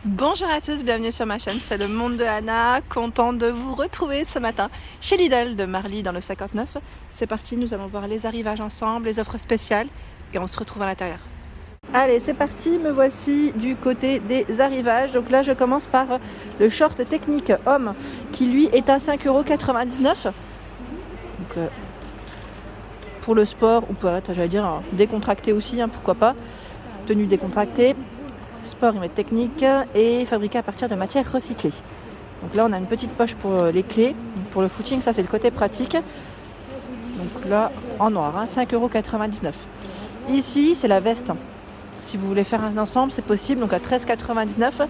Bonjour à tous, bienvenue sur ma chaîne, c'est le monde de Anna, content de vous retrouver ce matin chez Lidl de Marly dans le 59. C'est parti, nous allons voir les arrivages ensemble, les offres spéciales et on se retrouve à l'intérieur. Allez, c'est parti, me voici du côté des arrivages. Donc là, je commence par le short technique homme qui lui est à 5,99 €. Donc pour le sport, on peut arrêter, j'allais dire décontracté aussi, pourquoi pas, tenue décontractée. Sport, ils mettent technique et fabriqué à partir de matières recyclées. Donc là, on a une petite poche pour les clés. Donc pour le footing, ça c'est le côté pratique. Donc là, en noir, 5,99 €. Ici, c'est la veste. Si vous voulez faire un ensemble, c'est possible. Donc à 13,99 €.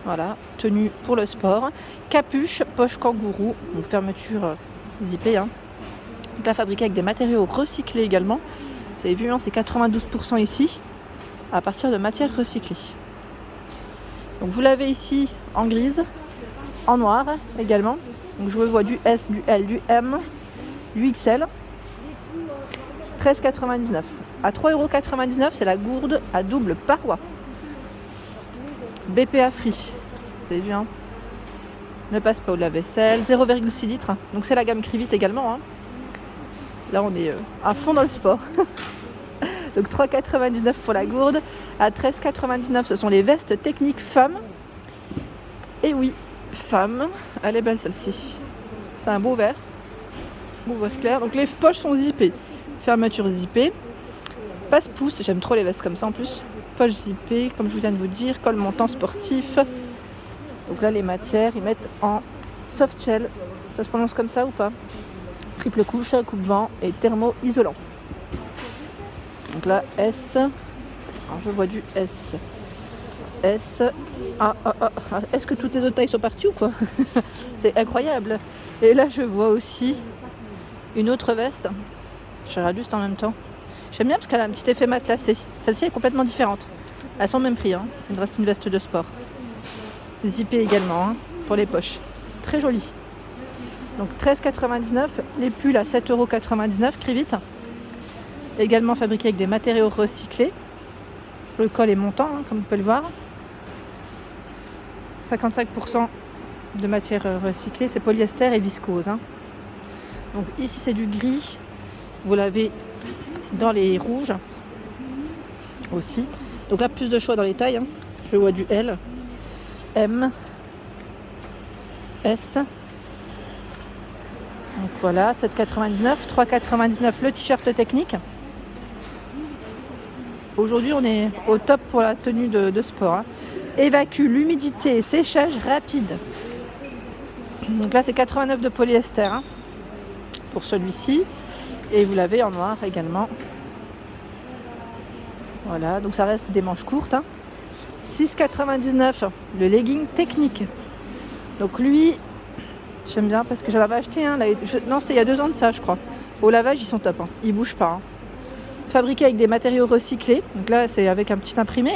Voilà, tenue pour le sport. Capuche, poche kangourou, donc fermeture zippée. Donc là, fabriqué avec des matériaux recyclés également. Vous avez vu, c'est 92% ici, à partir de matières recyclées. Donc vous l'avez ici en grise, en noir également. Donc je vois du S, du L, du M, du XL. 13,99 €. À 3,99 €, c'est la gourde à double paroi. BPA Free. Vous avez vu, ne passe pas au lave-vaisselle. 0,6 litres. Donc c'est la gamme Crivit également. Là on est à fond dans le sport. Donc 3,99 € pour la gourde. À 13,99 €, ce sont les vestes techniques femmes. Et oui, femme. Elle est belle celle-ci. C'est un beau vert. Beau vert clair. Donc les poches sont zippées. Fermeture zippée. Passe-pouce. J'aime trop les vestes comme ça en plus. Poche zippée, comme je viens de vous dire. Col montant sportif. Donc là, les matières, ils mettent en soft shell. Ça se prononce comme ça ou pas? Triple couche, coupe-vent et thermo-isolant. Donc là, S. Alors je vois du S. S. Est-ce que toutes les autres tailles sont parties ou quoi? C'est incroyable. Et là, je vois aussi une autre veste. Je regarde juste en même temps. J'aime bien parce qu'elle a un petit effet matelassé. Celle-ci est complètement différente. Elles sont au même prix. C'est une veste de sport. Zippée également pour les poches. Très jolie. Donc 13,99 €. Les pulls à 7,99 € Crivit. Également fabriqué avec des matériaux recyclés. Le col est montant, comme vous pouvez le voir. 55% de matière recyclée, c'est polyester et viscose. Donc ici c'est du gris. Vous l'avez dans les rouges aussi. Donc là plus de choix dans les tailles. Je vois du L, M, S. Donc voilà, 7,99 €, 3,99 € le t-shirt technique. Aujourd'hui, on est au top pour la tenue de sport. Évacue l'humidité et séchage rapide. Donc là, c'est 89 de polyester pour celui-ci. Et vous l'avez en noir également. Voilà, donc ça reste des manches courtes. 6,99 € le legging technique. Donc lui, j'aime bien parce que je l'avais acheté. Non, c'était il y a 2 ans de ça, je crois. Au lavage, ils sont top. Ils bougent pas. Fabriqué avec des matériaux recyclés. Donc là, c'est avec un petit imprimé.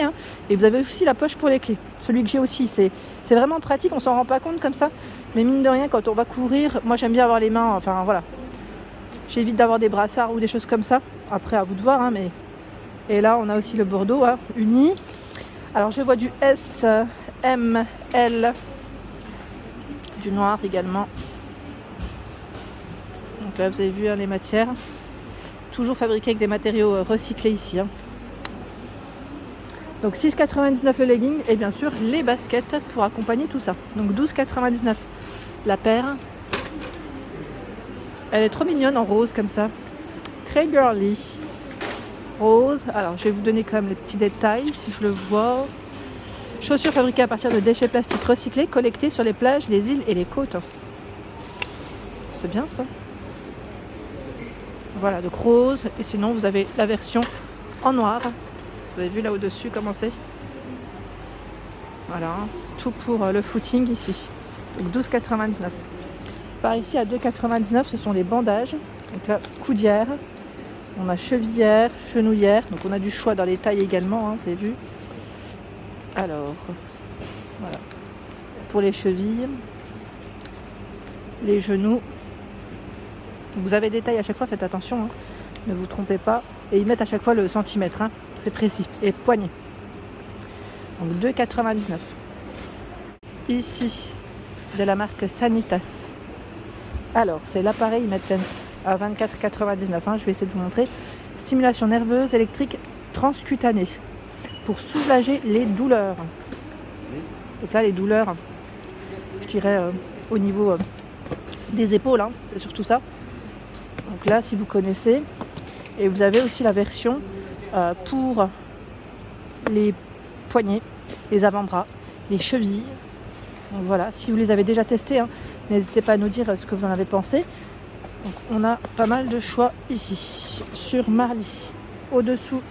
Et vous avez aussi la poche pour les clés. Celui que j'ai aussi. C'est vraiment pratique. On s'en rend pas compte comme ça. Mais mine de rien, quand on va courir, moi j'aime bien avoir les mains. Enfin voilà. J'évite d'avoir des brassards ou des choses comme ça. Après, à vous de voir. Mais... Et là, on a aussi le Bordeaux uni. Alors, je vois du S, M, L. Du noir également. Donc là, vous avez vu les matières. Toujours fabriqué avec des matériaux recyclés ici. Donc 6,99 € le legging et bien sûr les baskets pour accompagner tout ça. Donc 12,99 € la paire. Elle est trop mignonne en rose comme ça. Très girly. Rose. Alors je vais vous donner quand même les petits détails si je le vois. Chaussures fabriquées à partir de déchets plastiques recyclés collectés sur les plages, les îles et les côtes. C'est bien ça. Voilà, donc rose. Et sinon, vous avez la version en noir. Vous avez vu là au-dessus comment c'est. Voilà, tout pour le footing ici. Donc 12,99 €. Par ici, à 2,99 €, ce sont les bandages. Donc là, coudière. On a chevillère, genouillère. Donc on a du choix dans les tailles également, vous avez vu. Alors, voilà. Pour les chevilles, les genoux. Vous avez des tailles à chaque fois, faites attention, ne vous trompez pas. Et ils mettent à chaque fois le centimètre, c'est précis. Et poignée. Donc 2,99 €. ici de la marque Sanitas. Alors, c'est l'appareil Medtense à 24,99 €. Je vais essayer de vous montrer. Stimulation nerveuse électrique transcutanée pour soulager les douleurs. Donc là, les douleurs, je dirais au niveau des épaules, hein, c'est surtout ça. Donc là, si vous connaissez, et vous avez aussi la version pour les poignets, les avant-bras, les chevilles. Donc voilà, si vous les avez déjà testés, hein, n'hésitez pas à nous dire ce que vous en avez pensé. Donc on a pas mal de choix ici, sur Marly. Au-dessus,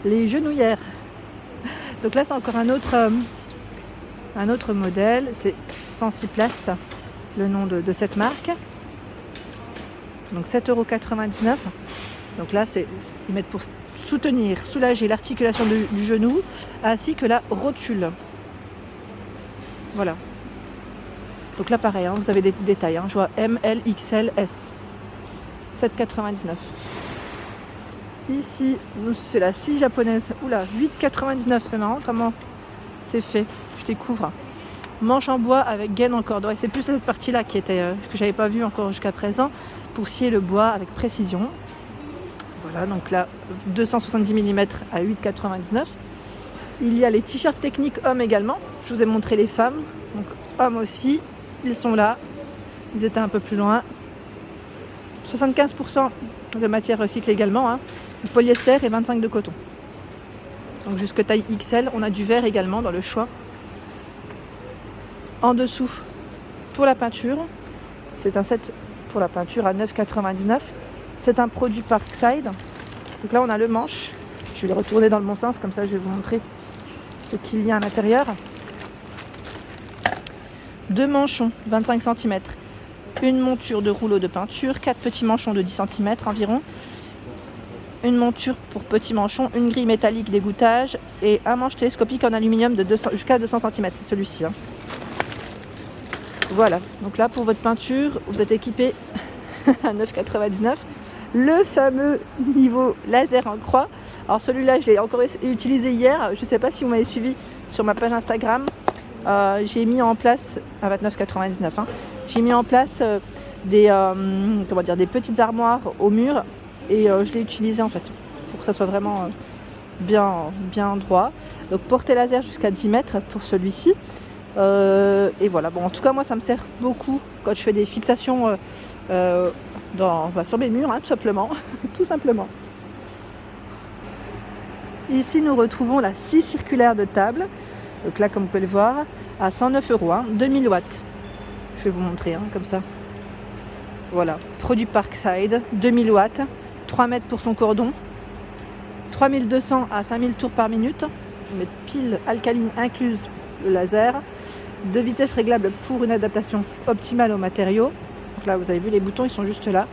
les genouillères. Donc là, c'est encore un autre modèle, c'est Sensiplast, le nom de cette marque. Donc 7,99 €. Donc là, ils mettent pour soutenir, soulager l'articulation du genou ainsi que la rotule. Voilà. Donc là, pareil, hein, vous avez des détails. Hein, je vois M, L, XL, S. 7,99 €. Ici, c'est la scie japonaise. Oula, 8,99 €. C'est marrant comment c'est fait. Je découvre. Manche en bois avec gaine en corde. Ouais, c'est plus cette partie-là que j'avais pas vue encore jusqu'à présent, pour scier le bois avec précision. Voilà, donc là, 270 mm à 8,99 €. Il y a les t-shirts techniques hommes également. Je vous ai montré les femmes. Donc hommes aussi, ils sont là. Ils étaient un peu plus loin. 75% de matière recyclée également, hein. Du polyester et 25% de coton. Donc jusque taille XL, on a du vert également dans le choix. En dessous, pour la peinture, c'est un set pour la peinture à 9,99 €. C'est un produit Parkside. Donc là, on a le manche. Je vais les retourner dans le bon sens, comme ça je vais vous montrer ce qu'il y a à l'intérieur. 2 manchons, 25 cm. Une monture de rouleau de peinture, 4 petits manchons de 10 cm environ. Une monture pour petits manchons, une grille métallique d'égouttage et un manche télescopique en aluminium de jusqu'à 200 cm. C'est celui-ci. Hein. Voilà, donc là pour votre peinture, vous êtes équipé à 9,99 €. Le fameux niveau laser en croix. Alors celui-là, je l'ai encore utilisé hier. Je ne sais pas si vous m'avez suivi sur ma page Instagram. J'ai mis en place, à 29,99 €, hein, j'ai mis en place des petites armoires au mur et je l'ai utilisé en fait pour que ça soit vraiment bien droit. Donc portée laser jusqu'à 10 mètres pour celui-ci. Et voilà, bon, en tout cas moi ça me sert beaucoup quand je fais des fixations sur mes murs, hein, tout simplement. Ici nous retrouvons la scie circulaire de table. Donc là, comme vous pouvez le voir, à 109 €, hein, 2000 watts. Je vais vous montrer, hein, comme ça. Voilà, produit Parkside, 2000 watts, 3 mètres pour son cordon, 3200 à 5000 tours par minute, mais pile alcaline incluse, le laser, 2 vitesses réglables pour une adaptation optimale aux matériaux. Donc là, vous avez vu, les boutons, ils sont juste là.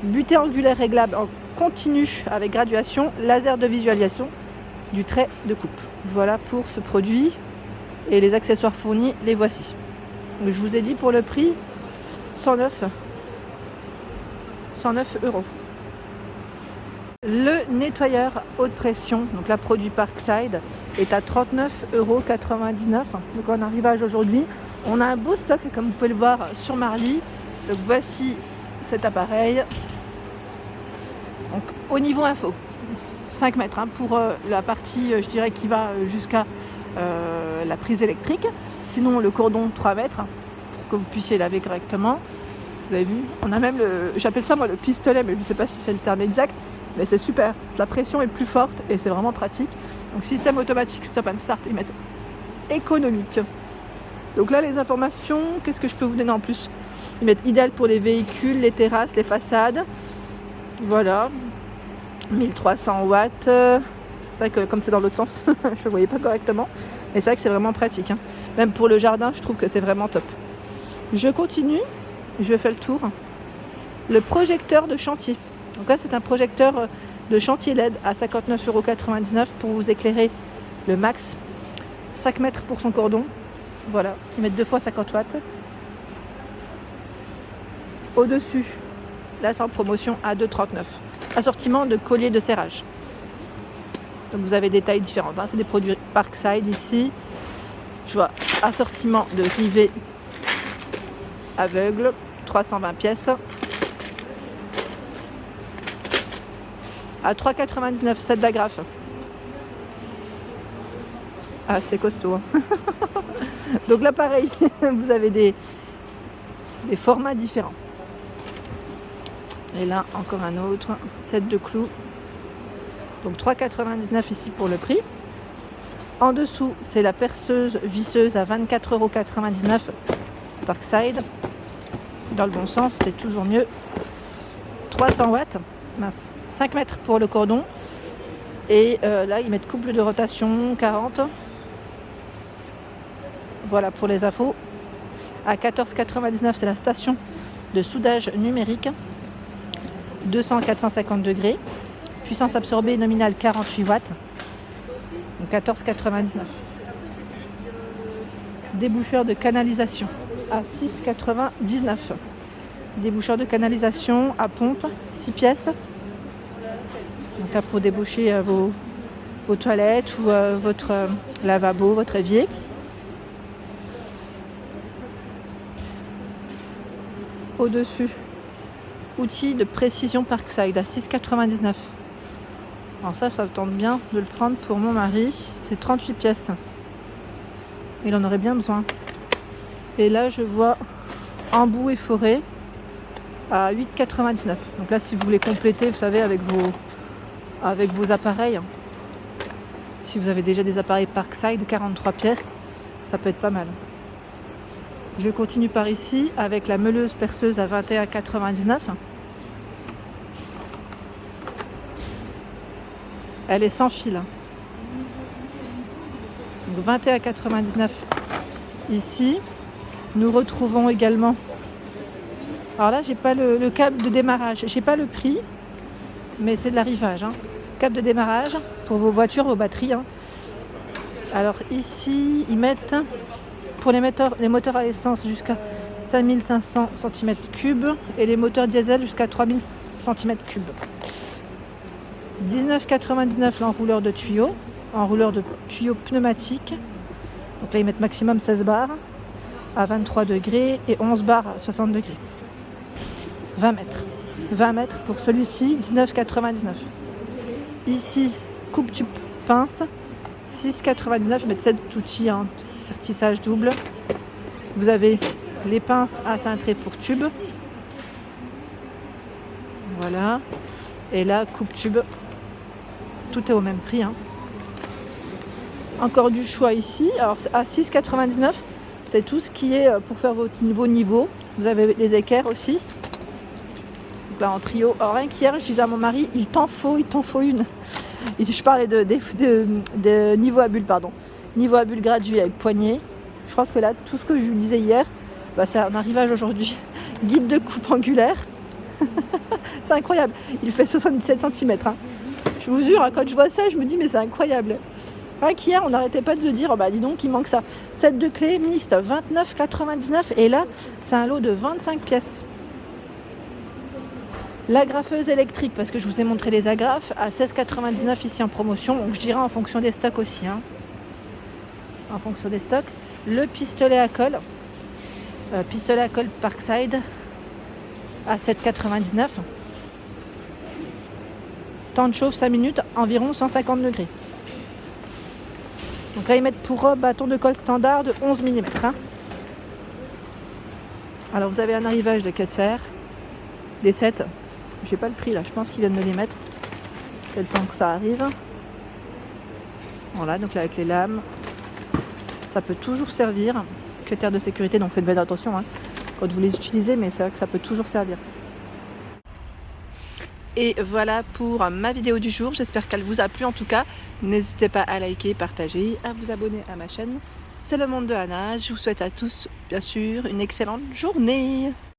Butée angulaire réglable en continu avec graduation, laser de visualisation du trait de coupe. Voilà pour ce produit et les accessoires fournis, les voici. Donc, je vous ai dit pour le prix 109 €. Le nettoyeur haute pression, donc la produit Parkside, est à 39,99 €. Donc en arrivage aujourd'hui, on a un beau stock comme vous pouvez le voir sur Marly. Donc voici cet appareil. Donc au niveau info, 5 mètres, hein, pour la partie je dirais qui va jusqu'à la prise électrique. Sinon le cordon 3 mètres, hein, pour que vous puissiez laver correctement. Vous avez vu, on a même j'appelle ça moi le pistolet, mais je ne sais pas si c'est le terme exact, mais c'est super. La pression est plus forte et c'est vraiment pratique. Donc système automatique stop and start, ils mettent économique. Donc là les informations, qu'est-ce que je peux vous donner en plus? Ils mettent idéal pour les véhicules, les terrasses, les façades. Voilà, 1300 watts. C'est vrai que comme c'est dans l'autre sens, je ne le voyais pas correctement. Mais c'est vrai que c'est vraiment pratique, hein. Même pour le jardin, je trouve que c'est vraiment top. Je continue, je fais le tour. Le projecteur de chantier. Donc là c'est un projecteur de chantier LED à 59,99 € pour vous éclairer le max. 5 mètres pour son cordon. Voilà, ils mettent 2 fois 50 watts. Au-dessus, là c'est en promotion à 2,39 €. Assortiment de collier de serrage. Donc vous avez des tailles différentes, hein. C'est des produits Parkside ici. Je vois assortiment de rivets aveugles, 320 pièces. À 3,99 set d'agrafes. Ah, c'est costaud, hein. Donc là pareil, vous avez des formats différents. Et là encore un autre set de clous. Donc 3,99 ici pour le prix. En dessous, c'est la perceuse visseuse à 24,99 € Parkside. Dans le bon sens, c'est toujours mieux. 300 watts, mince, 5 mètres pour le cordon. Et là, ils mettent couple de rotation 40. Voilà pour les infos. À 14,99 €, c'est la station de soudage numérique. 200-450 degrés. Puissance absorbée nominale 48 watts. Donc 14,99 €. Déboucheur de canalisation à 6,99 €. Déboucheur de canalisation à pompe, 6 pièces. Donc là pour déboucher vos toilettes ou votre lavabo, votre évier. Au-dessus, outils de précision Parkside à 6,99 €. Alors ça tente bien de le prendre pour mon mari. C'est 38 pièces. Il en aurait bien besoin. Et là, je vois embout et forêt à 8,99 €. Donc là, si vous voulez compléter, vous savez, avec vos appareils. Si vous avez déjà des appareils Parkside, 43 pièces, ça peut être pas mal. Je continue par ici avec la meuleuse perceuse à 21,99 €. Elle est sans fil. Donc 21,99 € ici. Nous retrouvons également. Alors là, j'ai pas le câble de démarrage. J'ai pas le prix, mais c'est de l'arrivage, hein. Câble de démarrage pour vos voitures, vos batteries, hein. Alors ici, ils mettent pour les moteurs à essence jusqu'à 5500 cm3 et les moteurs diesel jusqu'à 3000 cm3. 19,99 € l'enrouleur de tuyaux, enrouleur de tuyaux pneumatiques. Donc là, ils mettent maximum 16 barres à 23 degrés et 11 barres à 60 degrés. 20 mètres. 20 mètres pour celui-ci, 19,99 €. Ici, coupe-tube pince, 6,99 €. Ils mettent 7 outils, hein, sertissage double. Vous avez les pinces à cintrer pour tube. Voilà. Et là, coupe-tube. Tout est au même prix, hein. Encore du choix ici. Alors à 6,99 €, c'est tout ce qui est pour faire vos niveaux. Vous avez les équerres aussi. Donc là en trio. Alors rien qu'hier, je disais à mon mari, il t'en faut une. Et je parlais de niveau à bulles, pardon. Niveau à bulles gradué avec poignée. Je crois que là, tout ce que je lui disais hier, c'est un arrivage aujourd'hui. Guide de coupe angulaire. C'est incroyable. Il fait 77 cm. Hein. Je vous jure, quand je vois ça, je me dis, mais c'est incroyable. Rien qu'hier, on n'arrêtait pas de se dire, dis donc, il manque ça. Set de clés mixte, 29,99 €. Et là, c'est un lot de 25 pièces. L'agrafeuse électrique, parce que je vous ai montré les agrafes, à 16,99 € ici en promotion. Donc je dirais en fonction des stocks aussi. Hein. En fonction des stocks. Le pistolet à colle. Pistolet à colle Parkside à 7,99 €. Temps de chauffe 5 minutes, environ 150 degrés. Donc là, ils mettent pour bâton de colle standard de 11 mm. Hein. Alors, vous avez un arrivage de cutter. Les 7. J'ai pas le prix là, je pense qu'ils viennent de les mettre. C'est le temps que ça arrive. Voilà, donc là, avec les lames, ça peut toujours servir. Cutter de sécurité, donc faites bien attention quand vous les utilisez, mais c'est vrai que ça peut toujours servir. Et voilà pour ma vidéo du jour, j'espère qu'elle vous a plu en tout cas. N'hésitez pas à liker, partager, à vous abonner à ma chaîne. C'est le monde de Anna, je vous souhaite à tous bien sûr une excellente journée.